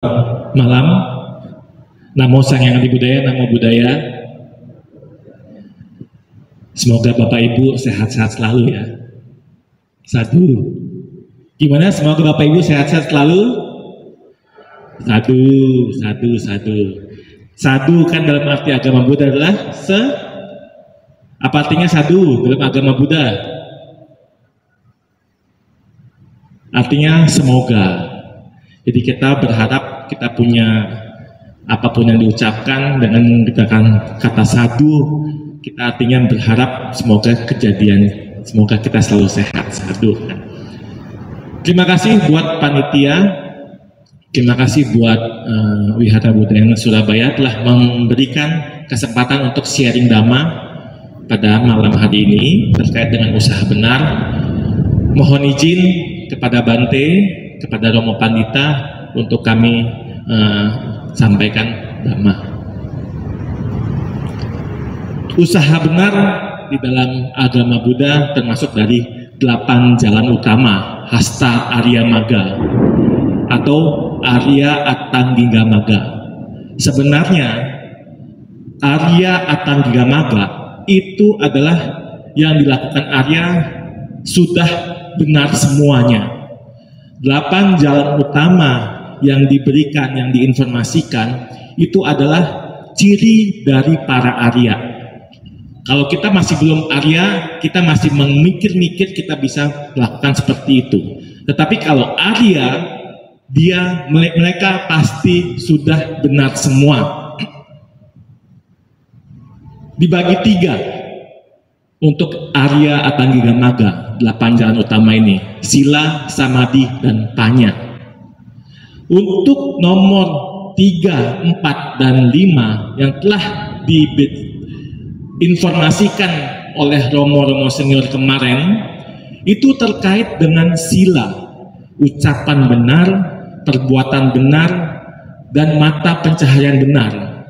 malam. Namo Sang Hyang Adi Budaya, Namo Buddhaya. Semoga Bapak Ibu sehat-sehat selalu ya. Sadu. Gimana? Semoga Bapak Ibu sehat-sehat selalu. Sadu, sadu, sadu. Sadu kan dalam arti agama Buddha adalah apa artinya sadu dalam agama Buddha? Artinya semoga. Jadi kita berharap kita punya apapun yang diucapkan dengan menggunakan kata sadu, kita artinya berharap semoga kejadian, semoga kita selalu sehat. Sadu. Terima kasih buat panitia, terima kasih buat Wihara Budaya Surabaya telah memberikan kesempatan untuk sharing Dhamma pada malam hari ini terkait dengan usaha benar. Mohon izin kepada Bante, kepada Romo Pandita untuk kami sampaikan Dhamma. Usaha benar di dalam agama Buddha termasuk dari 8 jalan utama Hasta Arya Magga atau Arya Attanggika Magga. Sebenarnya Arya Attanggika Magga itu adalah yang dilakukan Arya sudah benar semuanya. 8 jalan utama yang diberikan, yang diinformasikan itu adalah ciri dari para Arya. Kalau kita masih belum Arya, kita masih memikir-mikir kita bisa melakukan seperti itu. Tetapi kalau Arya, mereka pasti sudah benar semua. Dibagi 3 untuk Arya Attanggika Magga. 8 jalan utama ini, sila, samadhi, dan panya. Untuk nomor 3, 4, dan 5 yang telah diinformasikan oleh Romo-Romo senior kemarin, itu terkait dengan sila, ucapan benar, perbuatan benar, dan mata pencaharian benar.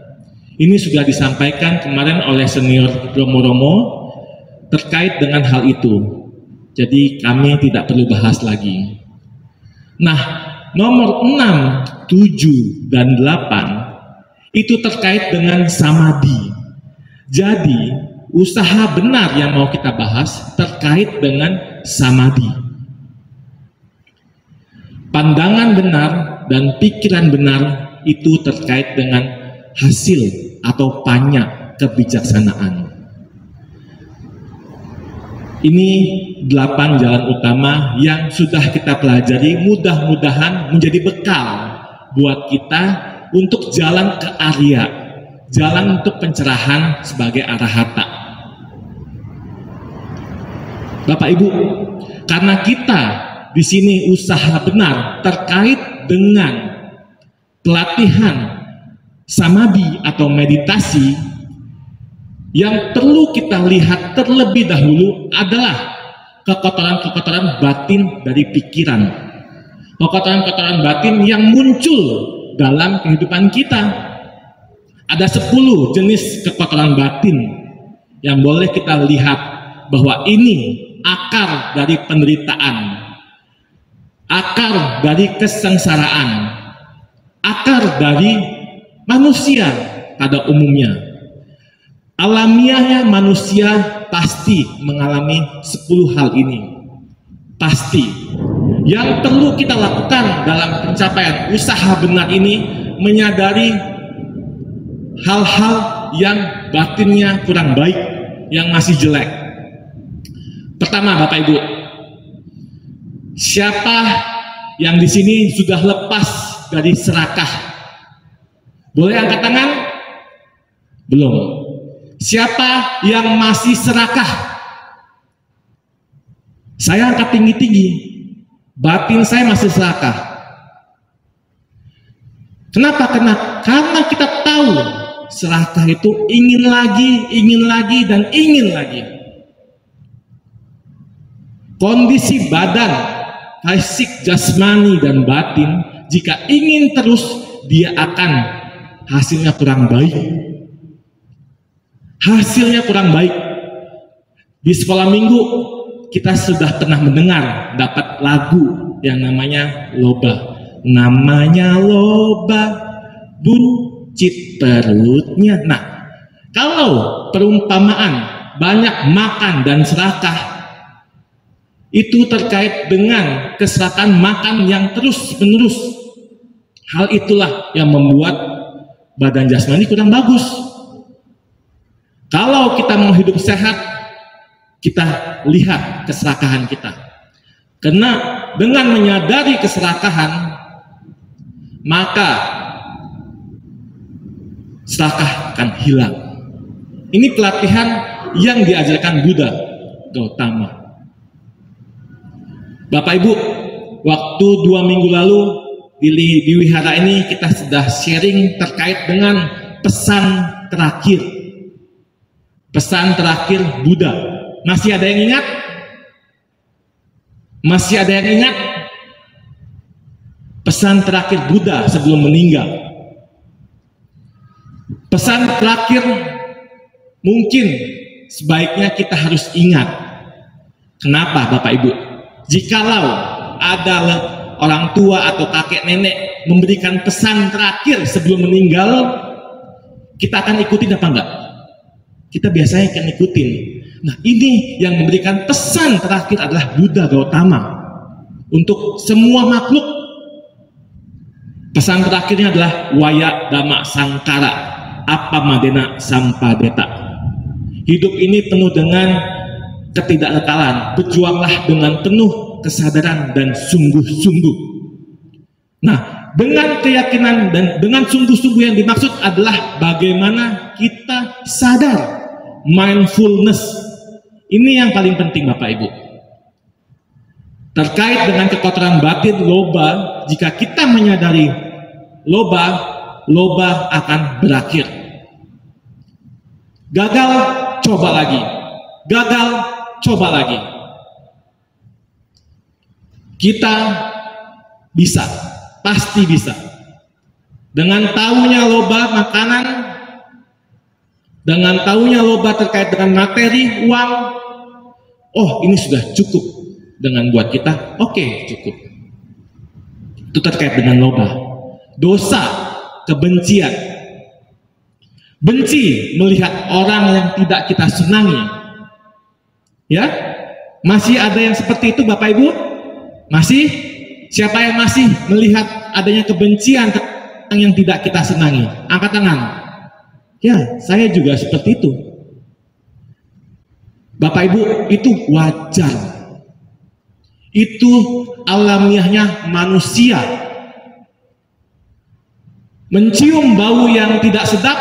Ini sudah disampaikan kemarin oleh senior Romo-Romo terkait dengan hal itu. Jadi kami tidak perlu bahas lagi. Nah, nomor 6, 7, dan 8 itu terkait dengan samadhi. Jadi, usaha benar yang mau kita bahas terkait dengan samadhi. Pandangan benar dan pikiran benar itu terkait dengan hasil atau panya kebijaksanaan. Ini 8 jalan utama yang sudah kita pelajari, mudah-mudahan menjadi bekal buat kita untuk jalan ke Arya, jalan untuk pencerahan sebagai arahata. Bapak Ibu, karena kita di sini usaha benar terkait dengan pelatihan samadhi atau meditasi, yang perlu kita lihat terlebih dahulu adalah kekotoran-kekotoran batin dari pikiran. Kekotoran-kekotoran batin yang muncul dalam kehidupan kita. Ada 10 jenis kekotoran batin yang boleh kita lihat bahwa ini akar dari penderitaan, akar dari kesengsaraan, akar dari manusia pada umumnya. Alamiahnya manusia pasti mengalami 10 hal ini. Pasti. Yang perlu kita lakukan dalam pencapaian usaha benar ini, menyadari hal-hal yang batinnya kurang baik, yang masih jelek. Pertama, Bapak Ibu, siapa yang di sini sudah lepas dari serakah? Boleh angkat tangan? Belum. Siapa yang masih serakah? Saya angkat tinggi-tinggi. Batin saya masih serakah. Kenapa? Karena kita tahu serakah itu ingin lagi, dan ingin lagi. Kondisi badan, fisik, jasmani, dan batin, jika ingin terus, dia akan hasilnya kurang baik. Hasilnya kurang baik. Di sekolah minggu kita sudah pernah mendengar dapat lagu yang namanya loba. namanya loba, buncit perutnya. Nah, kalau perumpamaan banyak makan dan serakah, itu terkait dengan keserakan makan yang terus-menerus. Hal itulah yang membuat badan jasmani kurang bagus. Kalau kita mau hidup sehat, kita lihat keserakahan kita. Karena dengan menyadari keserakahan, maka serakah akan hilang. Ini pelatihan yang diajarkan Buddha Gautama. Bapak Ibu, waktu 2 minggu lalu di wihara ini kita sudah sharing terkait dengan pesan terakhir. Pesan terakhir Buddha. Masih ada yang ingat? Masih ada yang ingat? Pesan terakhir Buddha sebelum meninggal. Pesan terakhir mungkin sebaiknya kita harus ingat. Kenapa Bapak Ibu? Jikalau ada orang tua atau kakek nenek memberikan pesan terakhir sebelum meninggal, kita akan ikutin apa enggak? Kita biasanya akan ikutin. Nah, ini yang memberikan pesan terakhir adalah Buddha Gautama untuk semua makhluk. Pesan terakhirnya adalah Waya Dhamma Sangkara Apamadena Sampadeta. Hidup ini penuh dengan ketidakkekalan. Berjuanglah dengan penuh kesadaran dan sungguh-sungguh. Nah, dengan keyakinan dan dengan sungguh-sungguh yang dimaksud adalah bagaimana kita sadar, mindfulness. Ini yang paling penting Bapak Ibu. Terkait dengan kekotoran batin loba, jika kita menyadari loba, loba akan berakhir. Gagal, coba lagi. Gagal, coba lagi. Kita bisa, pasti bisa. Dengan tahunya loba makanan, dengan tahunya loba terkait dengan materi, uang, oh ini sudah cukup dengan buat kita, oke, cukup. Itu terkait dengan loba. Dosa, kebencian. Benci melihat orang yang tidak kita senangi. Ya, masih ada yang seperti itu Bapak Ibu? Masih? Siapa yang masih melihat adanya kebencian yang tidak kita senangi? Angkat tangan. Ya, saya juga seperti itu. Bapak Ibu, itu wajar. Itu alamiahnya manusia. Mencium bau yang tidak sedap,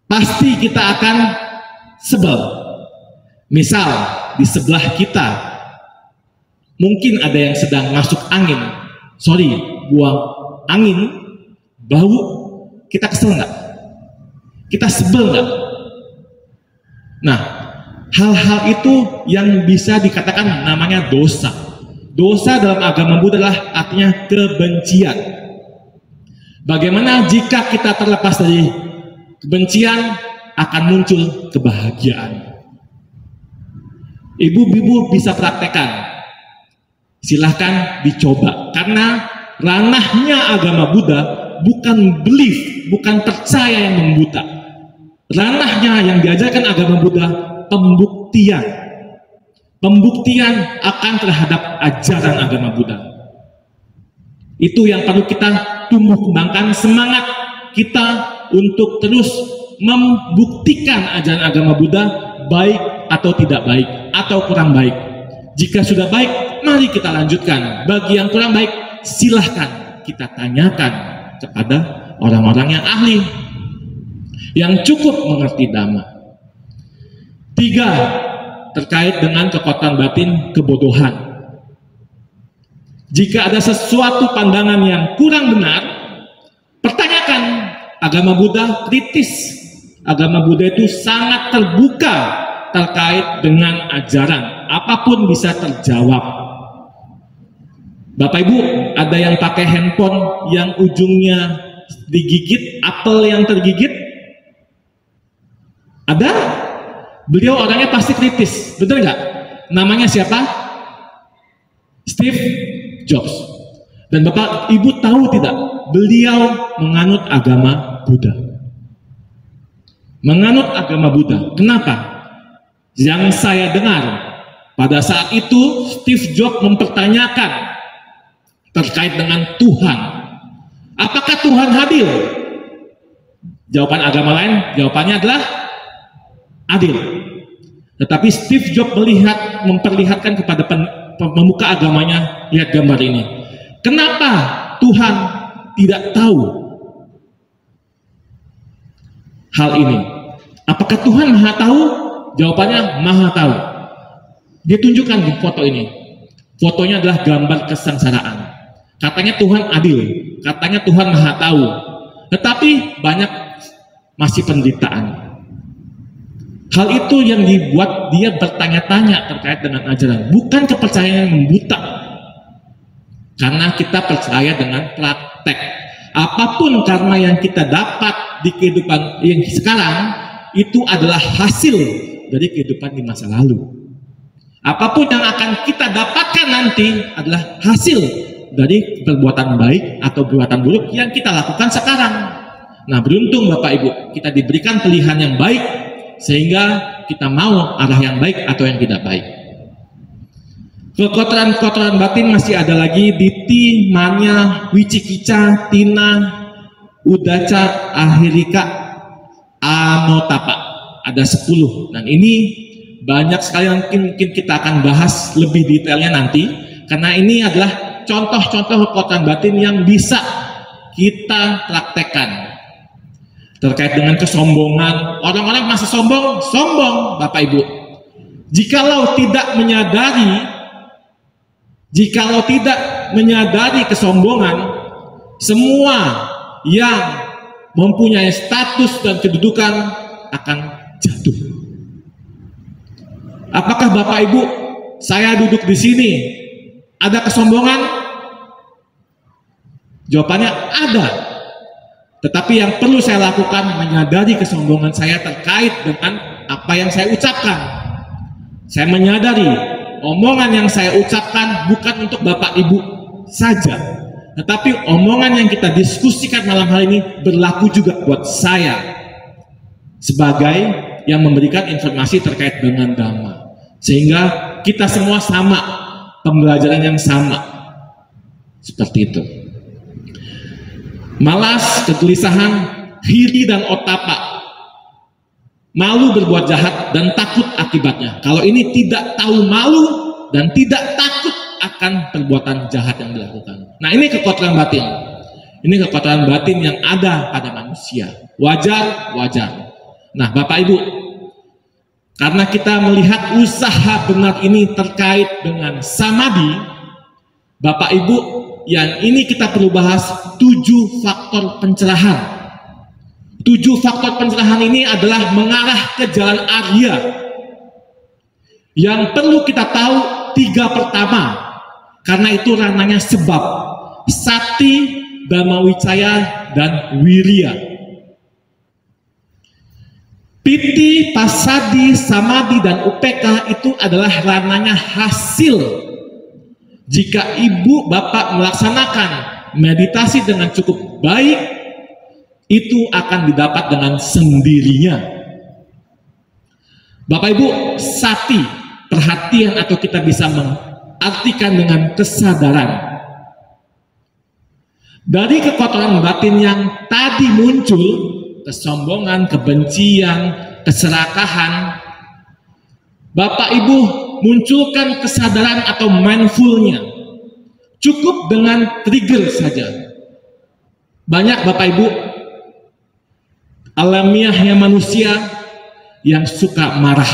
pasti kita akan sebel. Misal, di sebelah kita, mungkin ada yang sedang masuk angin. Sorry, buang angin, bau, kita kesel nggak? Kita sebel nggak? Nah, hal-hal itu yang bisa dikatakan namanya dosa. Dosa dalam agama Buddha adalah artinya kebencian. Bagaimana jika kita terlepas dari kebencian, akan muncul kebahagiaan. Ibu-ibu bisa praktekkan. Silahkan dicoba. Karena ranahnya agama Buddha bukan belief, bukan percaya yang membuta. Ranahnya yang diajarkan agama Buddha pembuktian. Pembuktian akan terhadap ajaran agama Buddha. Itu yang perlu kita tumbuh kembangkan, semangat kita untuk terus membuktikan ajaran agama Buddha baik atau tidak baik atau kurang baik. Jika sudah baik, mari kita lanjutkan. Bagi yang kurang baik, silahkan kita tanyakan kepada orang-orang yang ahli, yang cukup mengerti Dhamma. 3, terkait dengan kekuatan batin kebodohan. Jika ada sesuatu pandangan yang kurang benar, pertanyakan. Agama Buddha kritis. Agama Buddha itu sangat terbuka terkait dengan ajaran. Apapun bisa terjawab. Bapak Ibu, ada yang pakai handphone yang ujungnya digigit, apel yang tergigit? Ada? Beliau orangnya pasti kritis, betul nggak? Namanya siapa? Steve Jobs. Dan Bapak Ibu tahu tidak, beliau menganut agama Buddha. Menganut agama Buddha. Kenapa? Yang saya dengar, pada saat itu Steve Jobs mempertanyakan terkait dengan Tuhan. Apakah Tuhan hadir? Jawaban agama lain, jawabannya adalah adil. Tetapi Steve Jobs memperlihatkan kepada pemuka agamanya, lihat gambar ini. Kenapa Tuhan tidak tahu hal ini? Apakah Tuhan maha tahu? Jawabannya maha tahu. Dia tunjukkan di foto ini. Fotonya adalah gambar kesengsaraan. Katanya Tuhan adil, katanya Tuhan maha tahu. Tetapi banyak masih penderitaan. Hal itu yang dibuat dia bertanya-tanya terkait dengan ajaran, bukan kepercayaan yang buta. Karena kita percaya dengan praktek. Apapun karma yang kita dapat di kehidupan yang sekarang, itu adalah hasil dari kehidupan di masa lalu. Apapun yang akan kita dapatkan nanti adalah hasil dari perbuatan baik atau perbuatan buruk yang kita lakukan sekarang. Nah, beruntung Bapak Ibu, kita diberikan pilihan yang baik sehingga kita mau arah yang baik atau yang tidak baik. Kekotoran-kotoran batin masih ada lagi diti, manya, wicikica, tina, udaca, ahirika, anotapa. Ada 10. Dan ini banyak sekali, mungkin kita akan bahas lebih detailnya nanti, karena ini adalah contoh-contoh kekotoran batin yang bisa kita praktekkan. Terkait dengan kesombongan, orang-orang masih sombong Bapak Ibu. Jikalau tidak menyadari kesombongan, semua yang mempunyai status dan kedudukan akan jatuh. Apakah Bapak Ibu, saya duduk di sini, ada kesombongan? Jawabannya ada. Tetapi yang perlu saya lakukan, menyadari kesombongan saya terkait dengan apa yang saya ucapkan. Saya menyadari omongan yang saya ucapkan bukan untuk Bapak Ibu saja, tetapi omongan yang kita diskusikan malam hari ini berlaku juga buat saya sebagai yang memberikan informasi terkait dengan Dhamma, sehingga kita semua sama, pembelajaran yang sama. Seperti itu. Malas, kegelisahan, hiri dan otapa, malu berbuat jahat dan takut akibatnya. Kalau ini tidak tahu malu dan tidak takut akan perbuatan jahat yang dilakukan. Nah, ini kekotoran batin. Ini kekotoran batin yang ada pada manusia. Wajar. Nah, Bapak Ibu, karena kita melihat usaha benar ini terkait dengan samadhi, Bapak Ibu, yang ini kita perlu bahas 7 faktor pencerahan. 7 faktor pencerahan ini adalah mengarah ke jalan Arya. Yang perlu kita tahu 3 pertama, karena itu ranahnya sebab, sati, dhamma wicaya, dan wirya. Piti, pasadi, samadhi, dan upeka itu adalah ranahnya hasil. Jika ibu bapak melaksanakan meditasi dengan cukup baik, itu akan didapat dengan sendirinya. Bapak Ibu, sati, perhatian, atau kita bisa mengartikan dengan kesadaran. Dari kekotoran batin yang tadi muncul, kesombongan, kebencian, keserakahan, Bapak Ibu munculkan kesadaran atau mindfulnya. Cukup dengan trigger saja. Banyak Bapak Ibu alamiahnya manusia yang suka marah.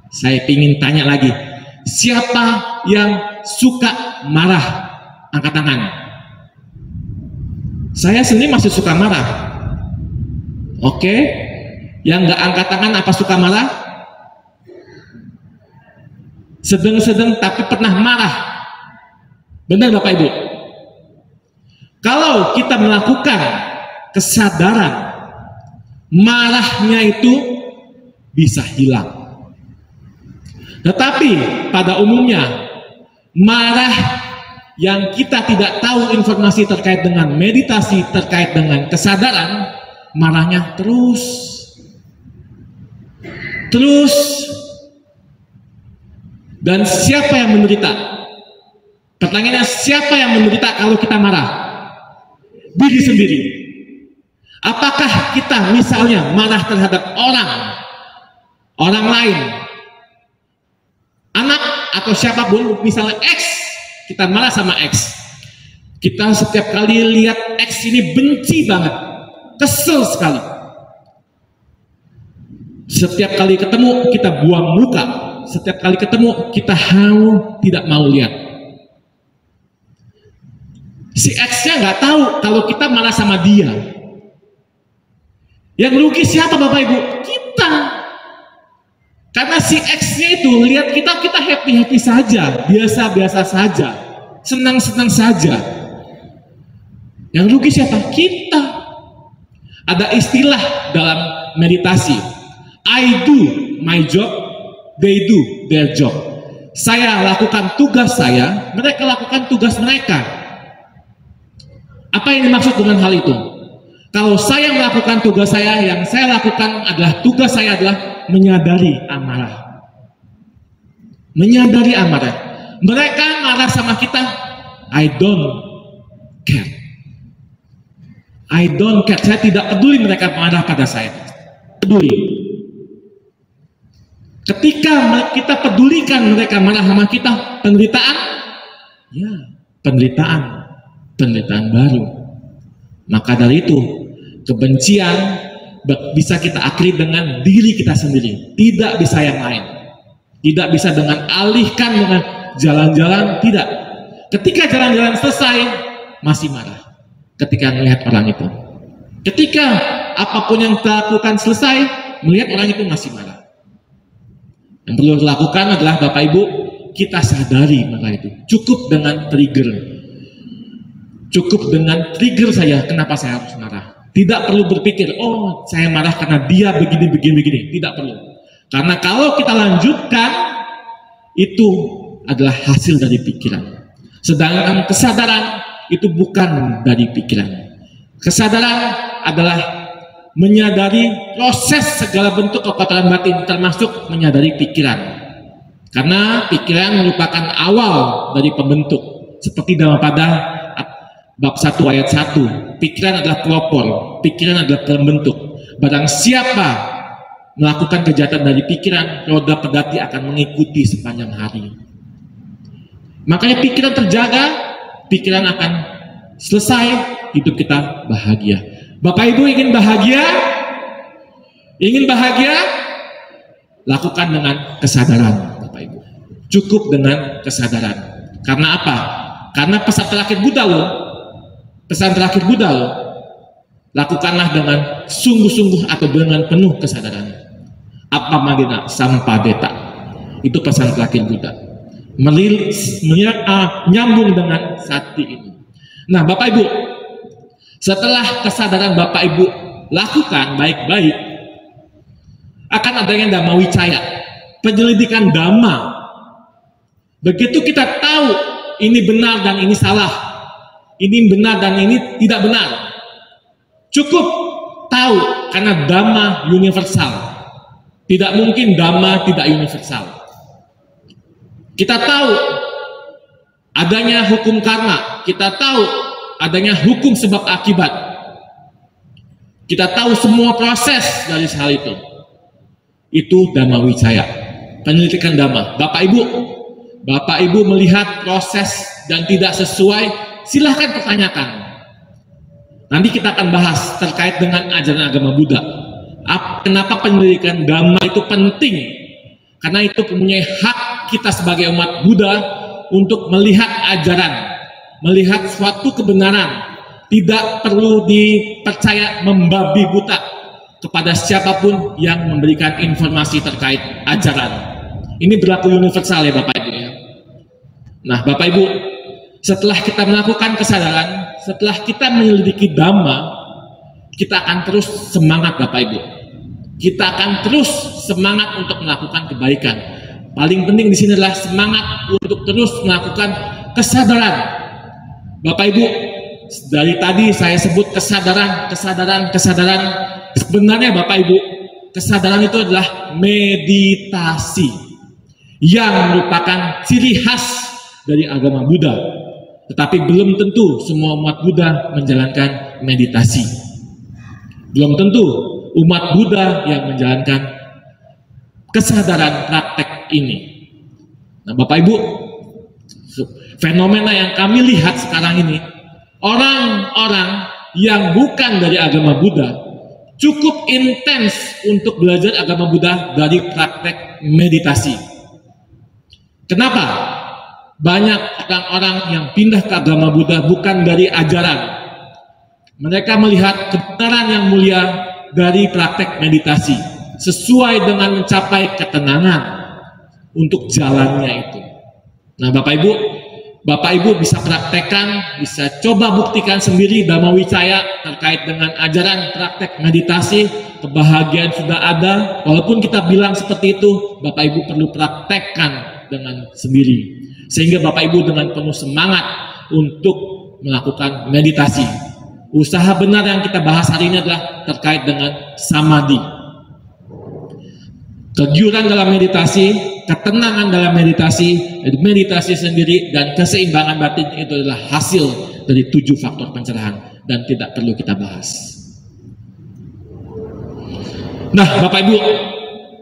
Saya ingin tanya lagi, siapa yang suka marah? Angkat tangan. Saya sendiri masih suka marah. Oke, yang nggak angkat tangan apa suka marah? Sedang-sedang tapi pernah marah. Benar Bapak Ibu? Kalau kita melakukan kesadaran, marahnya itu bisa hilang. Tetapi pada umumnya marah yang kita tidak tahu informasi terkait dengan meditasi, terkait dengan kesadaran, marahnya terus. Dan siapa yang menderita? Pertanyaannya, siapa yang menderita kalau kita marah? Diri sendiri. Apakah kita misalnya marah terhadap orang lain, anak atau siapapun, misalnya X, kita marah sama X. Kita setiap kali lihat X ini benci banget, kesel sekali. Setiap kali ketemu kita buang muka, setiap kali ketemu kita tidak mau lihat. Si X-nya nggak tahu kalau kita marah sama dia. Yang rugi siapa Bapak Ibu? Kita. Karena si X-nya itu lihat kita happy-happy saja, biasa-biasa saja, senang-senang saja. Yang rugi siapa? Kita. Ada istilah dalam meditasi, I do my job, they do their job. Saya lakukan tugas saya, mereka lakukan tugas mereka. Apa yang dimaksud dengan hal itu? Kalau saya melakukan tugas saya, yang saya lakukan adalah tugas saya adalah menyadari amarah. Menyadari amarah. Mereka marah sama kita, I don't care. I don't care. Saya tidak peduli mereka marah pada saya. Peduli. Ketika kita pedulikan mereka marah sama kita, penderitaan, ya penderitaan baru. Maka dari itu, kebencian bisa kita akhiri dengan diri kita sendiri, tidak bisa yang lain, tidak bisa dengan alihkan dengan jalan-jalan, tidak. Ketika jalan-jalan selesai, masih marah ketika melihat orang itu. Ketika apapun yang kita lakukan selesai, melihat orang itu masih marah. Yang perlu dilakukan adalah Bapak Ibu, kita sadari marah itu. Cukup dengan trigger saya, kenapa saya harus marah. Tidak perlu berpikir, oh saya marah karena dia begini. Tidak perlu. Karena kalau kita lanjutkan, itu adalah hasil dari pikiran. Sedangkan kesadaran itu bukan dari pikiran. Kesadaran adalah menyadari proses segala bentuk kekotoran batin, termasuk menyadari pikiran. Karena pikiran merupakan awal dari pembentuk. Seperti dalam pada bab 1 ayat 1, pikiran adalah pelopor, pikiran adalah pembentuk. Barang siapa melakukan kejahatan dari pikiran, roda pedati akan mengikuti sepanjang hari. Makanya pikiran terjaga, pikiran akan selesai, hidup kita bahagia. Bapak Ibu ingin bahagia? Ingin bahagia? Lakukan dengan kesadaran, Bapak Ibu. Cukup dengan kesadaran. Karena apa? Karena pesan terakhir Buddha loh. Pesan terakhir Buddha loh. Lakukanlah dengan sungguh-sungguh atau dengan penuh kesadaran. Appamadena sampadeta. Itu pesan terakhir Buddha. Menyambung dengan sati ini. Nah, Bapak Ibu, setelah kesadaran Bapak Ibu lakukan baik-baik, akan adanya Dhamma Wicaya, penyelidikan Dhamma. Begitu kita tahu ini benar dan ini salah, ini benar dan ini tidak benar, cukup tahu karena Dhamma universal. Tidak mungkin Dhamma tidak universal. Kita tahu adanya hukum karma, kita tahu adanya hukum sebab akibat, kita tahu semua proses dari hal itu. Itu Dhamma Wicaya, penyelidikan Dhamma. Bapak Ibu melihat proses dan tidak sesuai, silahkan pertanyakan. Nanti kita akan bahas terkait dengan ajaran agama Buddha. Kenapa penyelidikan Dhamma itu penting? Karena itu mempunyai hak kita sebagai umat Buddha untuk melihat ajaran, melihat suatu kebenaran. Tidak perlu dipercaya membabi buta kepada siapapun yang memberikan informasi terkait ajaran. Ini berlaku universal ya Bapak Ibu ya. Nah Bapak Ibu, setelah kita melakukan kesadaran, setelah kita menyelidiki Dhamma, kita akan terus semangat Bapak Ibu. Kita akan terus semangat untuk melakukan kebaikan. Paling penting di sini adalah semangat untuk terus melakukan kesadaran. Bapak Ibu, dari tadi saya sebut kesadaran. Sebenarnya Bapak Ibu, kesadaran itu adalah meditasi yang merupakan ciri khas dari agama Buddha. Tetapi belum tentu semua umat Buddha menjalankan meditasi. Belum tentu umat Buddha yang menjalankan kesadaran praktek ini. Nah, Bapak Ibu, fenomena yang kami lihat sekarang ini, orang-orang yang bukan dari agama Buddha cukup intens untuk belajar agama Buddha dari praktek meditasi. Kenapa? Banyak orang-orang yang pindah ke agama Buddha bukan dari ajaran. Mereka melihat kebenaran yang mulia dari praktek meditasi, sesuai dengan mencapai ketenangan untuk jalannya itu. Nah, Bapak Ibu bisa praktekkan, bisa coba buktikan sendiri Dhamma Wicaya terkait dengan ajaran praktek meditasi. Kebahagiaan sudah ada. Walaupun kita bilang seperti itu, Bapak Ibu perlu praktekkan dengan sendiri. Sehingga Bapak Ibu dengan penuh semangat untuk melakukan meditasi. Usaha benar yang kita bahas hari ini adalah terkait dengan samadhi. Kejujuran dalam meditasi, ketenangan dalam meditasi, meditasi sendiri, dan keseimbangan batin itu adalah hasil dari 7 faktor pencerahan dan tidak perlu kita bahas. Nah, Bapak Ibu,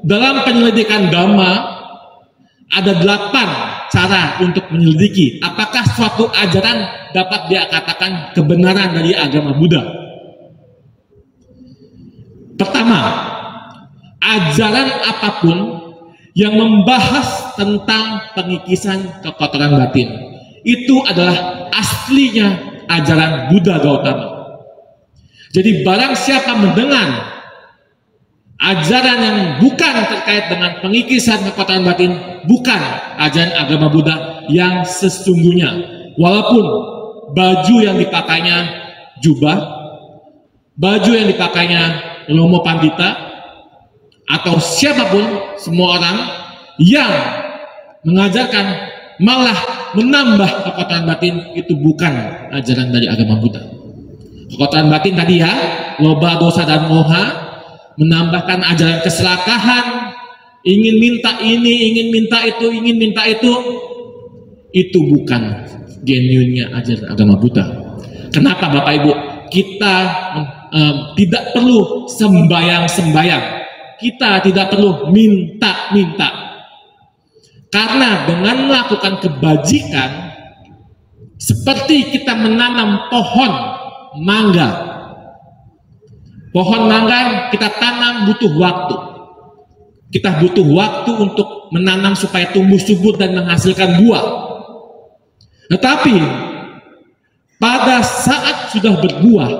dalam penyelidikan Dhamma ada 8 cara untuk menyelidiki apakah suatu ajaran dapat dikatakan kebenaran dari agama Buddha. Pertama, ajaran apapun yang membahas tentang pengikisan kekotoran batin itu adalah aslinya ajaran Buddha Gautama. Jadi barang siapa mendengar ajaran yang bukan terkait dengan pengikisan kekotoran batin, bukan ajaran agama Buddha yang sesungguhnya. Walaupun baju yang dipakainya jubah, baju yang dipakainya Romo Pandita, atau siapapun, semua orang yang mengajarkan malah menambah kekotoran batin, itu bukan ajaran dari agama Buddha. Kekotoran batin tadi ya, loba, dosa, dan moha, menambahkan ajaran keserakahan, ingin minta ini, ingin minta itu bukan genuinnya ajaran agama Buddha. Kenapa Bapak Ibu? Kita tidak perlu sembayang-sembayang, kita tidak perlu minta-minta, karena dengan melakukan kebajikan seperti kita menanam pohon mangga. Pohon mangga kita tanam butuh waktu. Kita butuh waktu untuk menanam supaya tumbuh subur dan menghasilkan buah. Tetapi pada saat sudah berbuah,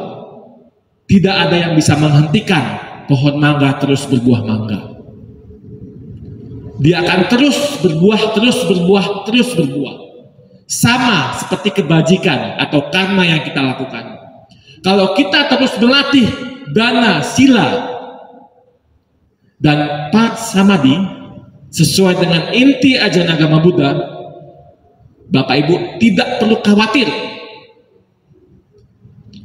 tidak ada yang bisa menghentikan pohon mangga terus berbuah mangga. Dia akan terus berbuah. Sama seperti kebajikan atau karma yang kita lakukan. Kalau kita terus berlatih dana, sila, dan pat samadhi sesuai dengan inti ajaran agama Buddha, Bapak Ibu tidak perlu khawatir.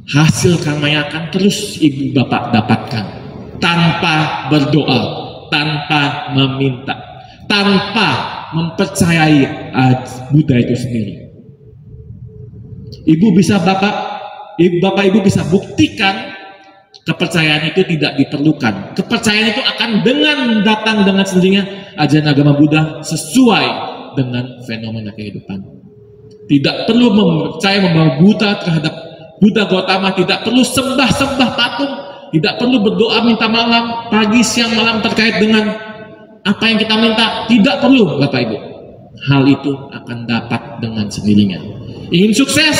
Hasil karma yang akan terus Ibu Bapak dapatkan tanpa berdoa, tanpa meminta, tanpa mempercayai Buddha itu sendiri. Bapak Ibu bisa buktikan kepercayaan itu tidak diperlukan. Kepercayaan itu akan datang dengan sendirinya ajaran agama Buddha sesuai dengan fenomena kehidupan. Tidak perlu percaya membawa buta terhadap Buddha Gautama, tidak perlu sembah patung, tidak perlu berdoa minta malam, pagi, siang, malam terkait dengan apa yang kita minta. Tidak perlu Bapak Ibu. Hal itu akan dapat dengan sendirinya. Ingin sukses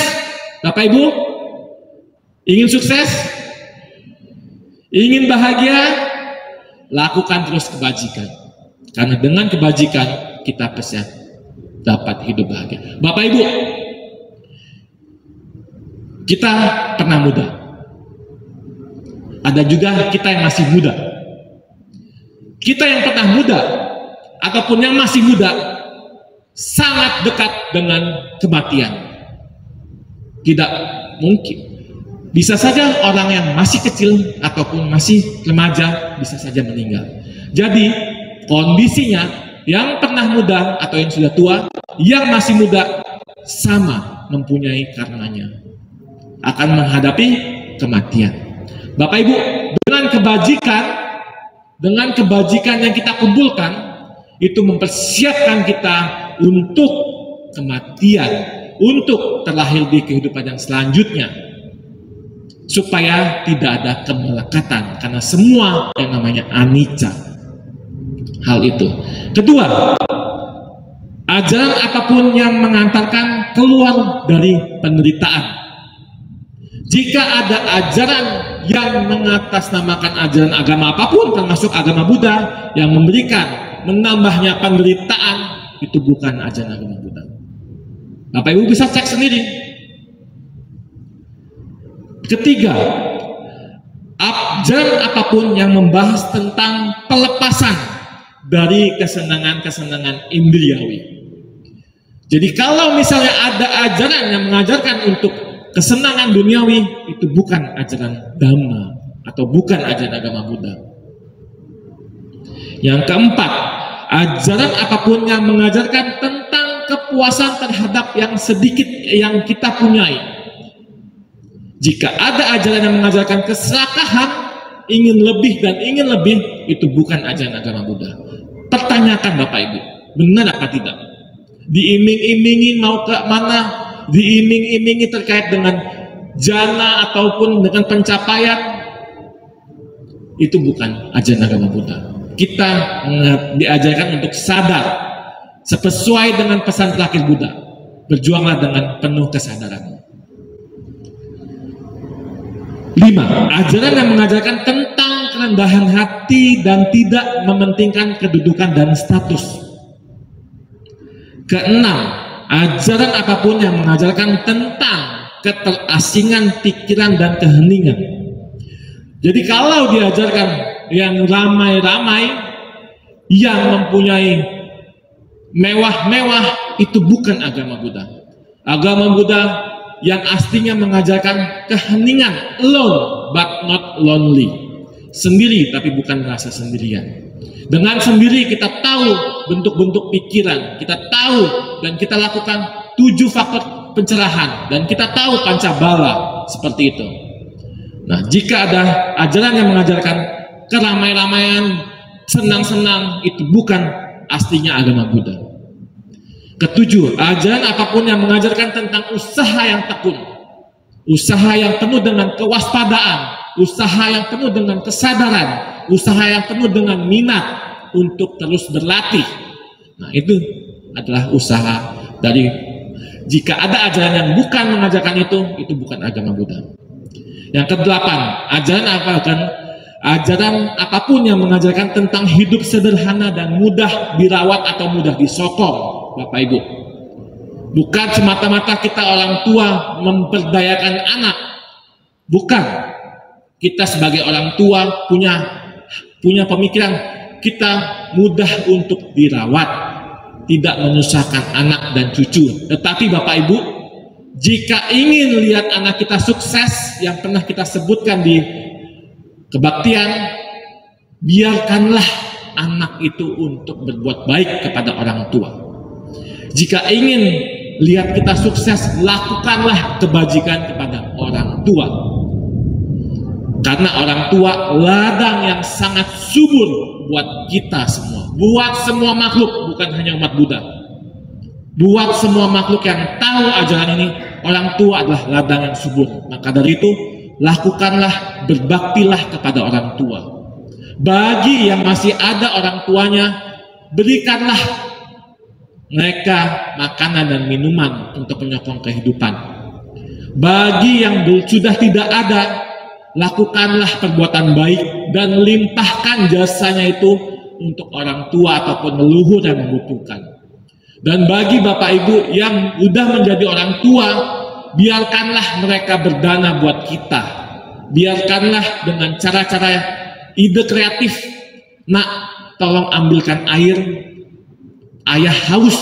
Bapak Ibu? Ingin sukses? Ingin bahagia? Lakukan terus kebajikan. Karena dengan kebajikan kita pasti dapat hidup bahagia. Bapak Ibu, kita pernah muda. Ada juga kita yang masih muda. Kita yang pernah muda ataupun yang masih muda sangat dekat dengan kematian. Tidak mungkin. Bisa saja orang yang masih kecil ataupun masih remaja bisa saja meninggal. Jadi kondisinya yang pernah muda atau yang sudah tua, yang masih muda sama mempunyai karenanya akan menghadapi kematian. Bapak Ibu, dengan kebajikan yang kita kumpulkan itu mempersiapkan kita untuk kematian, untuk terlahir di kehidupan yang selanjutnya, supaya tidak ada kemelekatan karena semua yang namanya anicca. Hal itu. Kedua, ajaran apapun yang mengantarkan keluar dari penderitaan. Jika ada ajaran yang mengatasnamakan ajaran agama apapun, termasuk agama Buddha, yang memberikan menambahnya penderitaan, itu bukan ajaran agama Buddha. Bapak Ibu bisa cek sendiri. Ketiga, ajaran apapun yang membahas tentang pelepasan dari kesenangan-kesenangan indriawi. Jadi kalau misalnya ada ajaran yang mengajarkan untuk kesenangan duniawi, itu bukan ajaran Dhamma atau bukan ajaran agama Buddha. Yang keempat, ajaran apapun yang mengajarkan tentang kepuasan terhadap yang sedikit yang kita punyai. Jika ada ajaran yang mengajarkan keserakahan, ingin lebih dan ingin lebih, itu bukan ajaran agama Buddha. Pertanyakan Bapak Ibu, benar apa tidak? Diiming-imingi mau ke mana? Diiming-imingi terkait dengan jana ataupun dengan pencapaian, itu bukan ajaran agama Buddha. Kita diajarkan untuk sadar sesuai dengan pesan terakhir Buddha. Berjuanglah dengan penuh kesadaran. 5. Ajaran yang mengajarkan tentang kerendahan hati dan tidak mementingkan kedudukan dan status. Keenam, ajaran apapun yang mengajarkan tentang keterasingan pikiran dan keheningan. Jadi kalau diajarkan yang ramai-ramai, yang mempunyai mewah-mewah, itu bukan agama Buddha. Agama Buddha yang aslinya mengajarkan keheningan, alone but not lonely, sendiri tapi bukan merasa sendirian. Dengan sendiri kita tahu bentuk-bentuk pikiran, kita tahu dan kita lakukan 7 faktor pencerahan, dan kita tahu pancabala seperti itu. Nah, jika ada ajaran yang mengajarkan keramai-ramaian, senang-senang, itu bukan aslinya agama Buddha. Ketujuh, ajaran apapun yang mengajarkan tentang usaha yang tekun, usaha yang penuh dengan kewaspadaan, usaha yang penuh dengan kesadaran, usaha yang penuh dengan minat untuk terus berlatih. Nah, itu adalah usaha dari, jika ada ajaran yang bukan mengajarkan itu bukan agama Buddha. Yang kedelapan, ajaran apapun yang mengajarkan tentang hidup sederhana dan mudah dirawat atau mudah disokong. Bapak Ibu, bukan semata-mata kita orang tua memperdayakan anak, bukan. Kita sebagai orang tua punya pemikiran kita mudah untuk dirawat, tidak menyusahkan anak dan cucu. Tetapi Bapak Ibu, jika ingin lihat anak kita sukses, yang pernah kita sebutkan di kebaktian, biarkanlah anak itu untuk berbuat baik kepada orang tua. Jika ingin lihat kita sukses, lakukanlah kebajikan kepada orang tua. Karena orang tua ladang yang sangat subur buat kita semua. Buat semua makhluk, bukan hanya umat Buddha. Buat semua makhluk yang tahu ajaran ini, orang tua adalah ladang yang subur. Maka dari itu, lakukanlah, berbaktilah kepada orang tua. Bagi yang masih ada orang tuanya, berikanlah mereka makanan dan minuman untuk menyokong kehidupan. Bagi yang sudah tidak ada, lakukanlah perbuatan baik dan limpahkan jasanya itu untuk orang tua ataupun leluhur yang membutuhkan. Dan bagi Bapak Ibu yang sudah menjadi orang tua, biarkanlah mereka berdana buat kita. Biarkanlah dengan cara-cara ide kreatif. Nak, tolong ambilkan air, ayah haus.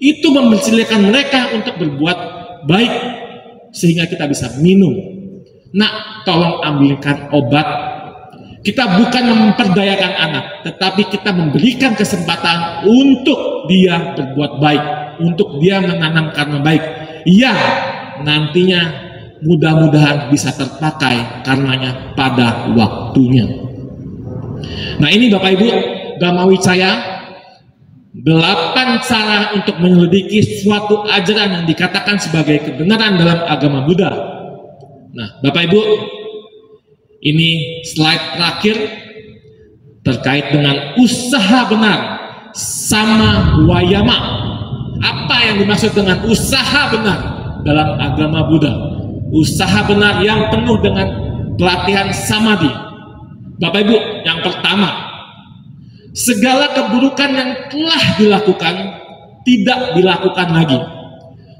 Itu mempersilahkan mereka untuk berbuat baik sehingga kita bisa minum. Nak, tolong ambilkan obat. Kita bukan memperdayakan anak, tetapi kita memberikan kesempatan untuk dia berbuat baik, untuk dia menanam karma baik yang nantinya mudah-mudahan bisa terpakai karenanya pada waktunya. Nah, ini Bapak Ibu, Dhamma Wicaya, 8 cara untuk menyelidiki suatu ajaran yang dikatakan sebagai kebenaran dalam agama Buddha. Nah, Bapak Ibu, ini slide terakhir terkait dengan usaha benar sama wayama. Apa yang dimaksud dengan usaha benar dalam agama Buddha? Usaha benar yang penuh dengan pelatihan samadhi. Bapak Ibu, yang pertama, segala keburukan yang telah dilakukan tidak dilakukan lagi.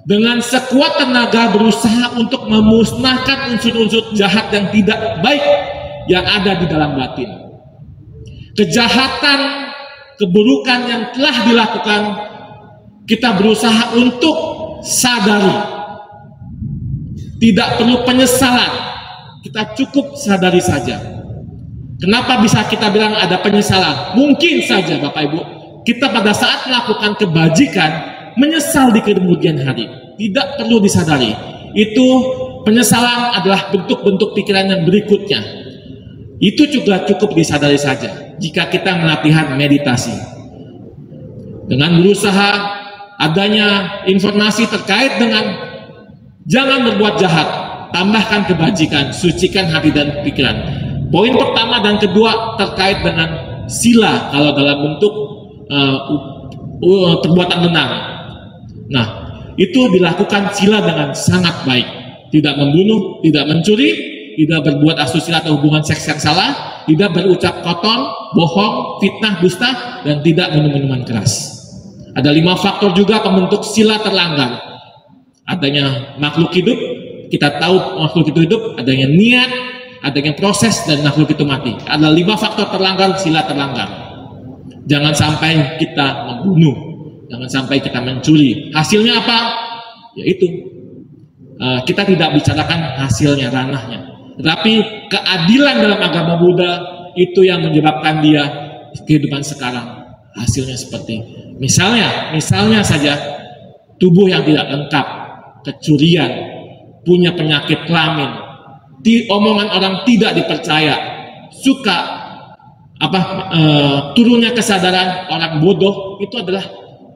Dengan sekuat tenaga berusaha untuk memusnahkan unsur-unsur jahat yang tidak baik yang ada di dalam batin. Kejahatan, keburukan yang telah dilakukan, kita berusaha untuk sadari. Tidak perlu penyesalan, kita cukup sadari saja. Kenapa bisa kita bilang ada penyesalan? Mungkin saja Bapak Ibu, kita pada saat melakukan kebajikan menyesal di kemudian hari, tidak perlu disadari. Itu penyesalan adalah bentuk-bentuk pikiran yang berikutnya. Itu juga cukup disadari saja jika kita melatihan meditasi. Dengan berusaha adanya informasi terkait dengan jangan berbuat jahat, tambahkan kebajikan, sucikan hati dan pikiran. Poin pertama dan kedua terkait dengan sila kalau dalam bentuk perbuatan benar. Nah, itu dilakukan sila dengan sangat baik. Tidak membunuh, tidak mencuri, tidak berbuat asusila atau hubungan seks yang salah, tidak berucap kotor, bohong, fitnah, dusta, dan tidak minum minuman keras. Ada 5 faktor juga pembentuk sila terlanggar. Adanya makhluk hidup, kita tahu makhluk itu hidup, adanya niat, adanya proses, dan makhluk itu mati. Ada 5 faktor terlanggar, sila terlanggar. Jangan sampai kita membunuh. Jangan sampai kita mencuri. Hasilnya apa? Yaitu kita tidak bicarakan hasilnya, ranahnya. Tetapi keadilan dalam agama Buddha itu yang menyebabkan dia kehidupan sekarang hasilnya seperti misalnya saja tubuh yang tidak lengkap, kecurian, punya penyakit kelamin, omongan orang tidak dipercaya, suka turunnya kesadaran orang bodoh, itu adalah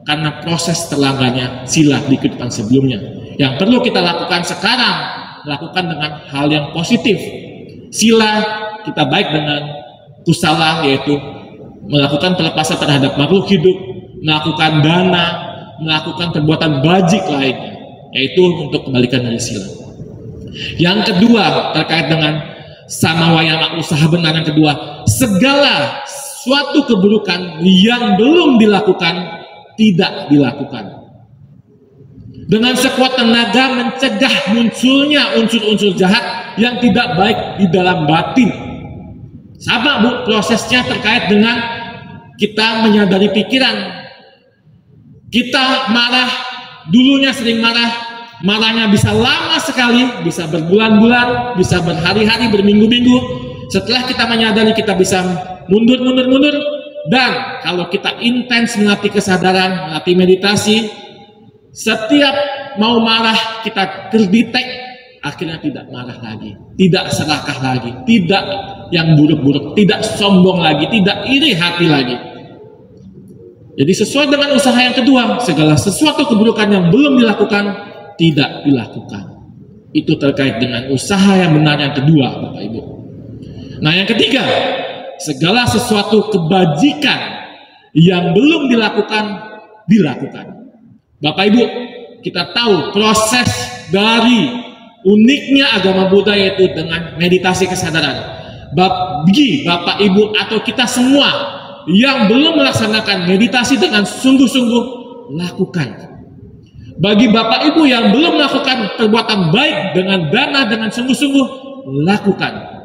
karena proses terlanggarnya sila di kehidupan sebelumnya. Yang perlu kita lakukan sekarang, lakukan dengan hal yang positif. Sila kita baik dengan kusala, yaitu melakukan pelepasan terhadap makhluk hidup, melakukan dana, melakukan perbuatan bajik lainnya, yaitu untuk kebalikan dari sila. Yang kedua terkait dengan sama wayama, usaha benar yang kedua, segala suatu keburukan yang belum dilakukan tidak dilakukan. Dengan sekuat tenaga mencegah munculnya unsur-unsur jahat yang tidak baik di dalam batin. Sama Bu, prosesnya terkait dengan kita menyadari pikiran. Kita marah, dulunya sering marah, marahnya bisa lama sekali, bisa berbulan-bulan, bisa berhari-hari, berminggu-minggu. Setelah kita menyadari, kita bisa mundur. Dan kalau kita intens melatih kesadaran, melatih meditasi, setiap mau marah kita terdetek, akhirnya tidak marah lagi, tidak serakah lagi, tidak yang buruk-buruk, tidak sombong lagi, tidak iri hati lagi. Jadi sesuai dengan usaha yang kedua, segala sesuatu keburukan yang belum dilakukan, tidak dilakukan. Itu terkait dengan usaha yang benar yang kedua, Bapak Ibu. Nah, yang ketiga, segala sesuatu kebajikan yang belum dilakukan, dilakukan. Bapak Ibu, kita tahu proses dari uniknya agama Buddha yaitu dengan meditasi kesadaran. Bagi Bapak Ibu atau kita semua yang belum melaksanakan meditasi dengan sungguh-sungguh, lakukan. Bagi Bapak Ibu yang belum melakukan perbuatan baik dengan dana dengan sungguh-sungguh, lakukan.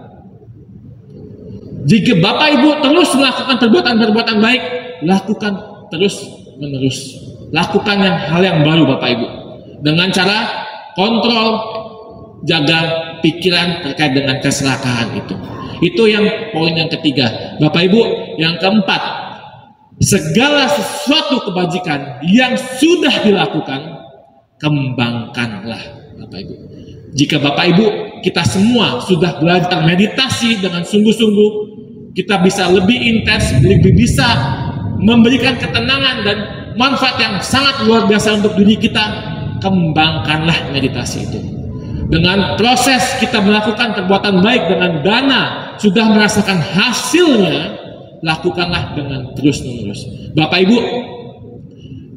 Jika Bapak Ibu terus melakukan perbuatan-perbuatan baik, lakukan terus-menerus. Lakukan hal yang baru Bapak Ibu. Dengan cara kontrol jaga pikiran terkait dengan keserakahan itu. Itu yang poin yang ketiga. Bapak Ibu, yang keempat, segala sesuatu kebajikan yang sudah dilakukan, kembangkanlah Bapak Ibu. Jika Bapak Ibu kita semua sudah belajar meditasi dengan sungguh-sungguh, kita bisa lebih intens, lebih bisa memberikan ketenangan dan manfaat yang sangat luar biasa untuk diri kita. Kembangkanlah meditasi itu. Dengan proses kita melakukan perbuatan baik dengan dana, sudah merasakan hasilnya, lakukanlah dengan terus-menerus. Bapak Ibu,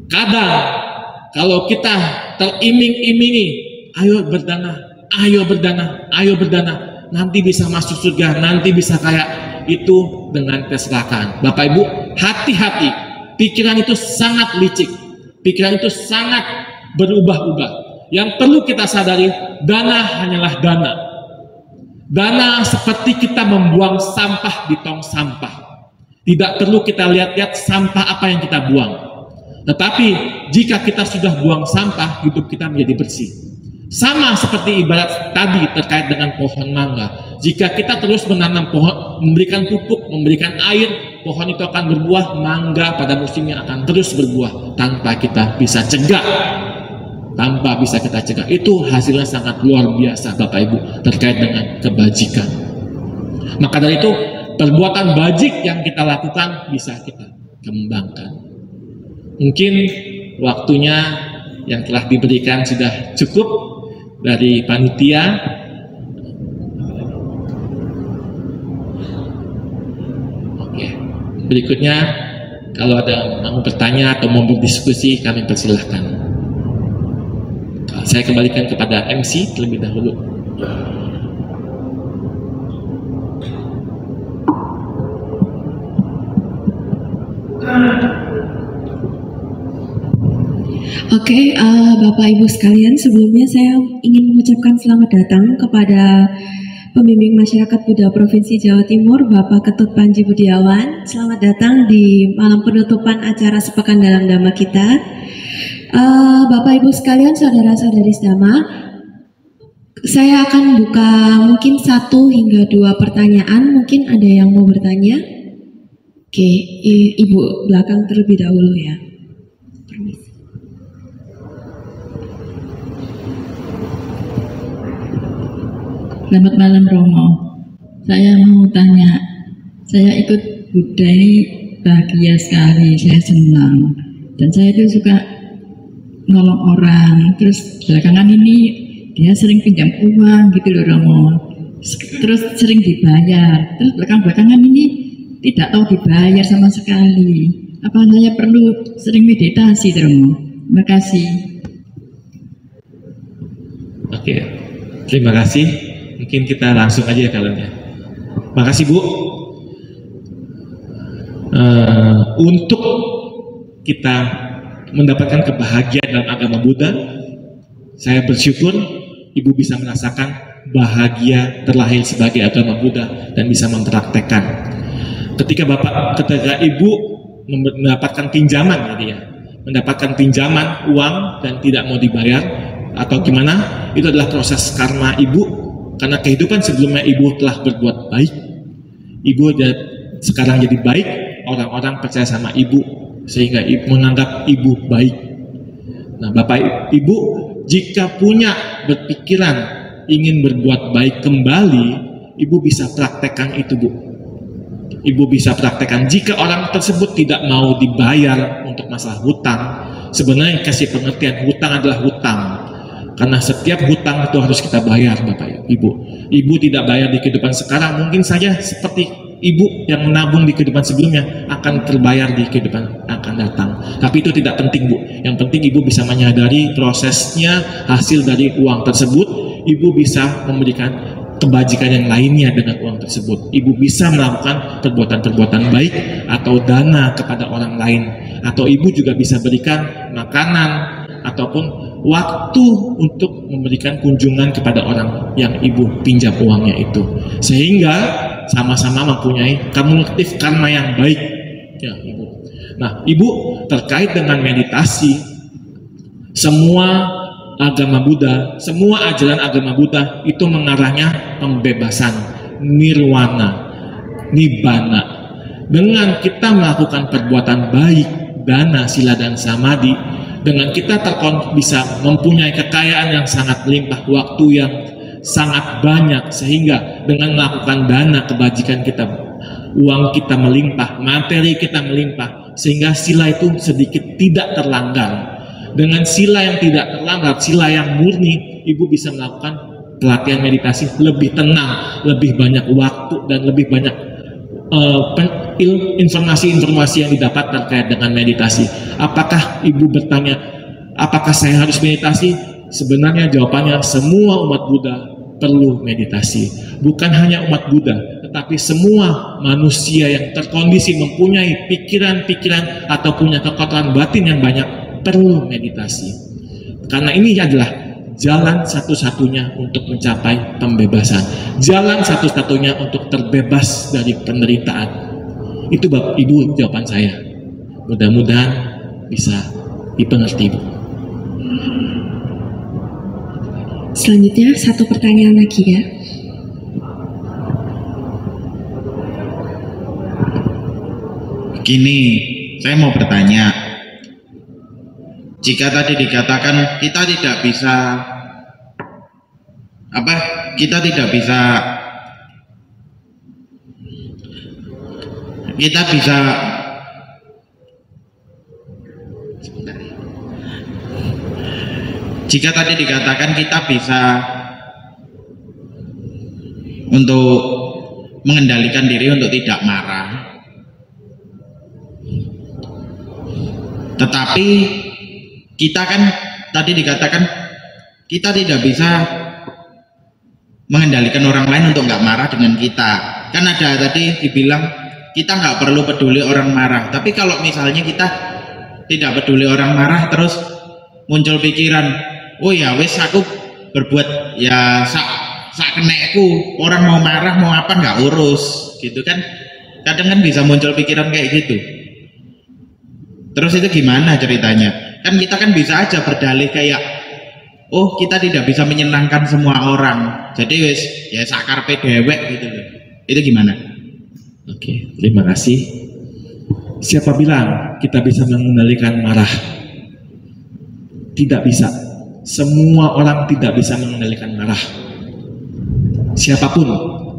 kadang kalau kita teriming-imingi, ayo berdana, ayo berdana, ayo berdana, nanti bisa masuk surga, nanti bisa kaya, itu dengan keserakahan. Bapak Ibu, hati-hati, pikiran itu sangat licik, pikiran itu sangat berubah-ubah. Yang perlu kita sadari, dana hanyalah dana. Dana seperti kita membuang sampah di tong sampah. Tidak perlu kita lihat-lihat sampah apa yang kita buang. Tetapi jika kita sudah buang sampah, hidup kita menjadi bersih. Sama seperti ibarat tadi terkait dengan pohon mangga. Jika kita terus menanam pohon, memberikan pupuk, memberikan air, pohon itu akan berbuah. Mangga pada musimnya akan terus berbuah tanpa kita bisa cegah. Tanpa bisa kita cegah. Itu hasilnya sangat luar biasa Bapak Ibu terkait dengan kebajikan. Maka dari itu perbuatan bajik yang kita lakukan bisa kita kembangkan. Mungkin waktunya yang telah diberikan sudah cukup dari panitia. Oke, berikutnya kalau ada mau bertanya atau mau berdiskusi, kami persilahkan. Saya kembalikan kepada MC terlebih dahulu. Oke, Bapak Ibu sekalian, sebelumnya saya ingin mengucapkan selamat datang kepada Pembimbing Masyarakat Buddha Provinsi Jawa Timur, Bapak Ketut Panji Budiawan. Selamat datang di malam penutupan acara Sepekan Dalam Dhamma kita. Bapak Ibu sekalian, saudara-saudari sedhamma, saya akan buka mungkin 1 hingga 2 pertanyaan. Mungkin ada yang mau bertanya. Oke, Ibu belakang terlebih dahulu ya. Permisi. Selamat malam Romo. Saya mau tanya, saya ikut Buddha ini bahagia sekali, saya senang. Dan saya itu suka nolong orang. Terus belakangan ini dia sering pinjam uang gitu loh Romo. Terus sering dibayar. Terus belakangan ini tidak tahu dibayar sama sekali. Apa saya perlu sering meditasi Romo? Terima kasih. Oke, terima kasih. Mungkin kita langsung aja ya kalaunya. Makasih Bu. Untuk kita mendapatkan kebahagiaan dalam agama Buddha, saya bersyukur Ibu bisa merasakan bahagia terlahir sebagai agama Buddha dan bisa mempraktekkan. Ketika Ibu mendapatkan pinjaman, gitu ya, mendapatkan pinjaman uang dan tidak mau dibayar atau gimana, itu adalah proses karma Ibu. Karena kehidupan sebelumnya Ibu telah berbuat baik, Ibu sekarang jadi baik, orang-orang percaya sama Ibu sehingga Ibu menganggap Ibu baik. Nah Bapak Ibu, jika punya berpikiran ingin berbuat baik kembali, Ibu bisa praktekkan itu Bu. Ibu bisa praktekkan. Jika orang tersebut tidak mau dibayar untuk masalah hutang, sebenarnya kasih pengertian hutang adalah hutang. Karena setiap hutang itu harus kita bayar Bapak Ibu. Ibu tidak bayar di kehidupan sekarang, mungkin saja seperti Ibu yang menabung di kehidupan sebelumnya akan terbayar di kehidupan akan datang. Tapi itu tidak penting Bu. Yang penting Ibu bisa menyadari prosesnya, hasil dari uang tersebut. Ibu bisa memberikan kebajikan yang lainnya dengan uang tersebut. Ibu bisa melakukan perbuatan-perbuatan baik atau dana kepada orang lain. Atau Ibu juga bisa berikan makanan ataupun waktu untuk memberikan kunjungan kepada orang yang Ibu pinjam uangnya itu, sehingga sama-sama mempunyai kumulatif karma yang baik ya Ibu. Nah Ibu, terkait dengan meditasi, semua agama Buddha, semua ajaran agama Buddha itu mengarahnya pembebasan, nirwana, nibbana. Dengan kita melakukan perbuatan baik, dana, sila, dan samadhi, dengan kita bisa mempunyai kekayaan yang sangat melimpah, waktu yang sangat banyak, sehingga dengan melakukan dana kebajikan kita, uang kita melimpah, materi kita melimpah, sehingga sila itu sedikit tidak terlanggar. Dengan sila yang tidak terlanggar, sila yang murni, ibu bisa melakukan pelatihan meditasi lebih tenang, lebih banyak waktu, dan lebih banyak informasi-informasi yang didapat terkait dengan meditasi. Apakah ibu bertanya, apakah saya harus meditasi? Sebenarnya jawabannya semua umat Buddha perlu meditasi. Bukan hanya umat Buddha, tetapi semua manusia yang terkondisi mempunyai pikiran-pikiran atau punya kekotoran batin yang banyak perlu meditasi. Karena ini adalah jalan satu-satunya untuk mencapai pembebasan, jalan satu-satunya untuk terbebas dari penderitaan. Itu Bapak Ibu jawaban saya. Mudah-mudahan bisa dipengerti, Bu. Selanjutnya satu pertanyaan lagi ya. Gini, saya mau bertanya. Jika tadi dikatakan kita tidak bisa jika tadi dikatakan kita bisa untuk mengendalikan diri untuk tidak marah, tetapi kita kan tadi dikatakan kita tidak bisa mengendalikan orang lain untuk nggak marah dengan kita. Kan ada tadi dibilang kita nggak perlu peduli orang marah. Tapi kalau misalnya kita tidak peduli orang marah, terus muncul pikiran, oh ya wes aku berbuat ya sak kenekku, orang mau marah mau apa nggak urus, gitu kan. Kadang kan bisa muncul pikiran kayak gitu. Terus itu gimana ceritanya? Kan kita kan bisa aja berdalih kayak, oh kita tidak bisa menyenangkan semua orang, jadi wes ya sakarpe dewek gitu loh. Itu gimana? Oke, terima kasih. Siapa bilang kita bisa mengendalikan marah? Tidak bisa. Semua orang tidak bisa mengendalikan marah. Siapapun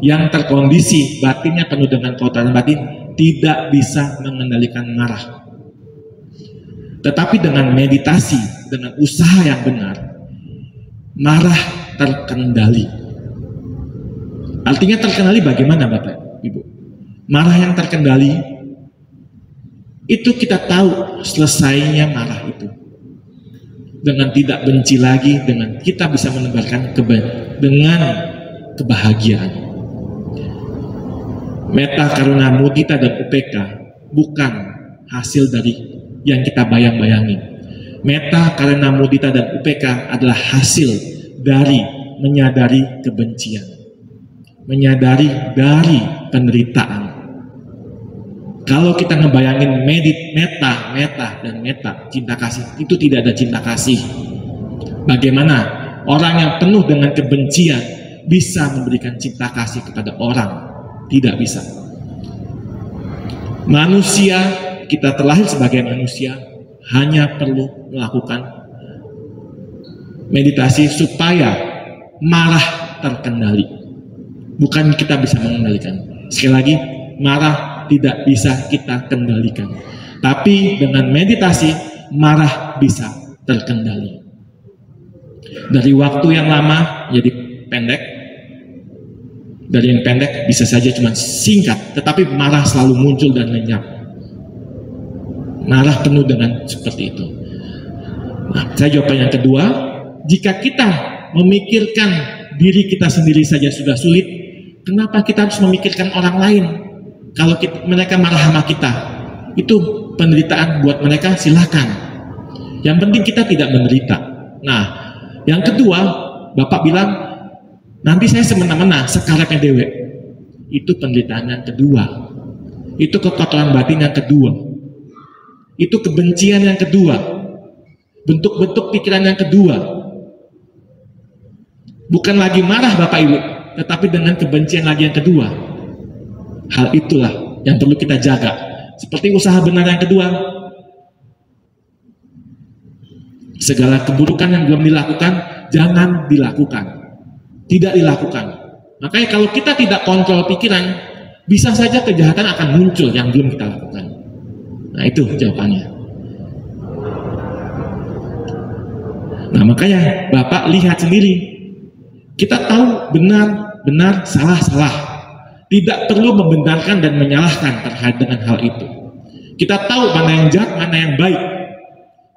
yang terkondisi batinnya penuh dengan kotoran batin tidak bisa mengendalikan marah. Tetapi dengan meditasi, dengan usaha yang benar, marah terkendali. Artinya terkendali bagaimana Bapak Ibu? Marah yang terkendali itu kita tahu selesainya marah itu dengan tidak benci lagi, dengan kita bisa menebarkan dengan kebahagiaan. Metta, karuna, mudita, dan upeka bukan hasil dari yang kita bayang-bayangin. Metta, karuna, mudita, dan upeka adalah hasil dari menyadari kebencian, menyadari dari penderitaan. Kalau kita ngebayangin metta, dan metta, cinta kasih, itu tidak ada cinta kasih. Bagaimana orang yang penuh dengan kebencian bisa memberikan cinta kasih kepada orang? Tidak bisa. Manusia, kita terlahir sebagai manusia, hanya perlu melakukan meditasi supaya marah terkendali. Bukan kita bisa mengendalikan. Sekali lagi, marah tidak bisa kita kendalikan. Tapi dengan meditasi, marah bisa terkendali. Dari waktu yang lama jadi pendek, dari yang pendek bisa saja cuma singkat, tetapi marah selalu muncul dan lenyap. Marah penuh dengan seperti itu. Nah, saya jawaban yang kedua, jika kita memikirkan diri kita sendiri saja sudah sulit, kenapa kita harus memikirkan orang lain? Kalau mereka marah sama kita, itu penderitaan buat mereka, silakan. Yang penting kita tidak menderita. Nah, yang kedua, Bapak bilang, nanti saya semena-mena, sekarangnya dewe. Itu penderitaan yang kedua. Itu kekotoran batin yang kedua. Itu kebencian yang kedua. Bentuk-bentuk pikiran yang kedua. Bukan lagi marah Bapak Ibu, tetapi dengan kebencian lagi yang kedua. Hal itulah yang perlu kita jaga. Seperti usaha benar yang kedua. Segala keburukan yang belum dilakukan, jangan dilakukan. Tidak dilakukan. Makanya kalau kita tidak kontrol pikiran, bisa saja kejahatan akan muncul yang belum kita lakukan. Nah itu jawabannya. Nah makanya Bapak lihat sendiri. Kita tahu benar, salah. Tidak perlu membenarkan dan menyalahkan terkait dengan hal itu. Kita tahu mana yang jahat, mana yang baik.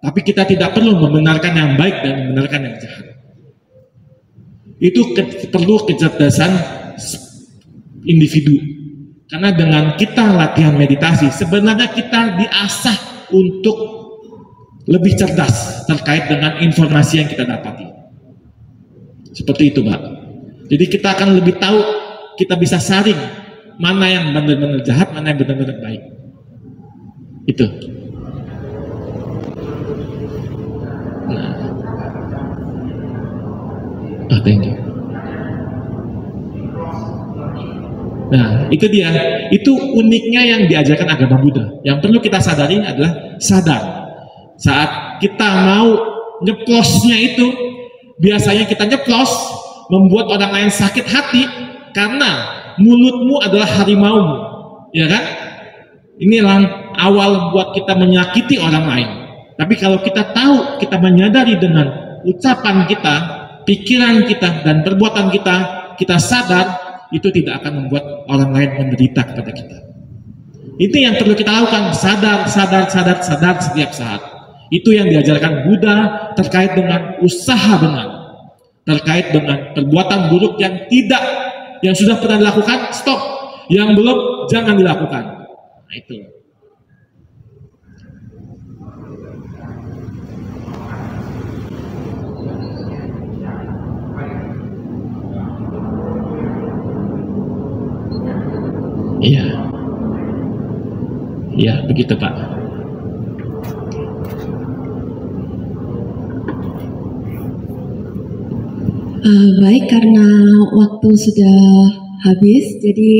Tapi kita tidak perlu membenarkan yang baik dan membenarkan yang jahat. Itu perlu kecerdasan individu. Karena dengan kita latihan meditasi, sebenarnya kita diasah untuk lebih cerdas terkait dengan informasi yang kita dapati. Seperti itu, Pak. Jadi kita akan lebih tahu, kita bisa saring mana yang benar-benar jahat, mana yang benar-benar baik. Itu. Nah, thank you. Nah, itu dia. Itu uniknya yang diajarkan agama Buddha. Yang perlu kita sadari adalah sadar. Saat kita mau nyeplosnya itu, biasanya kita nyeplos membuat orang lain sakit hati karena mulutmu adalah harimaumu, ya kan? Inilah awal buat kita menyakiti orang lain. Tapi kalau kita tahu, kita menyadari dengan ucapan kita, pikiran kita, dan perbuatan kita, kita sadar, itu tidak akan membuat orang lain menderita kepada kita. Itu yang perlu kita lakukan, sadar setiap saat. Itu yang diajarkan Buddha terkait dengan usaha benar, terkait dengan perbuatan buruk yang sudah pernah dilakukan, stop. Yang belum, jangan dilakukan. Nah itu. Iya. Iya, begitu Pak. Baik, karena waktu sudah habis, jadi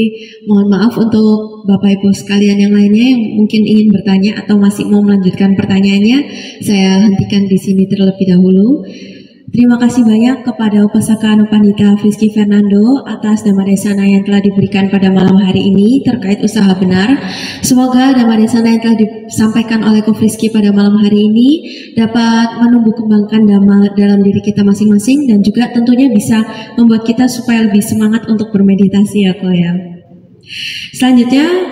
mohon maaf untuk Bapak Ibu sekalian yang lainnya yang mungkin ingin bertanya atau masih mau melanjutkan pertanyaannya, saya hentikan di sini terlebih dahulu. Terima kasih banyak kepada Upasaka Anupanita Frisky Fernando atas Dhammadesana yang telah diberikan pada malam hari ini terkait usaha benar. Semoga Dhammadesana yang telah disampaikan oleh Ko Frisky pada malam hari ini dapat menumbuh kembangkan Dhamma dalam diri kita masing-masing dan juga tentunya bisa membuat kita supaya lebih semangat untuk bermeditasi ya Ko ya. Selanjutnya